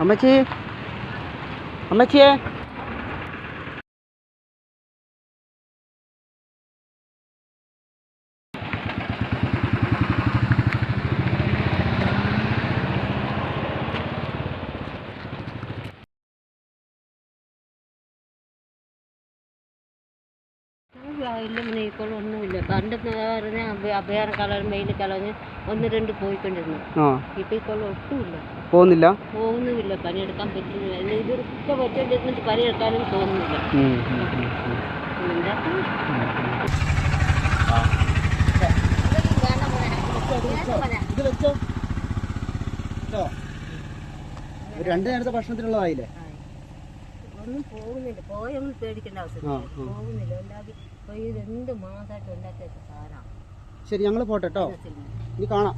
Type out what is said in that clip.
അമ്മച്ചി, അമ്മച്ചിയെ. ഇല്ല ഇപ്പോൾ ഒന്നുമില്ല. പണ്ട് പറഞ്ഞാൽ അഭയാറ കളഞ്ഞ് വെയിൽ കളഞ്ഞ് 1-2 പോയിക്കൊണ്ടിരുന്നു. ഇപ്പം ഇപ്പോൾ ഒട്ടുമില്ല, പോകുന്നുമില്ല, പണിയെടുക്കാൻ പറ്റുന്നില്ല. ഇതൊക്കെ വെച്ചോണ്ടിരുന്നിട്ട് പണിയെടുക്കാനും തോന്നുന്നില്ല. രണ്ടു നേരത്തെ ഭക്ഷണത്തിനുള്ളതായില്ലേ? ഒന്നും പോകുന്നില്ല. പോയൊന്നും പേടിക്കേണ്ട ആവശ്യമില്ല, പോകുന്നില്ല. ഉണ്ടാക്കി എന്ത് മാസമായിട്ട് ഉണ്ടാക്കിയ സാധനമാണ്. ശരി, ഞങ്ങൾ പോട്ടെ കേട്ടോ, ഇനി കാണാം.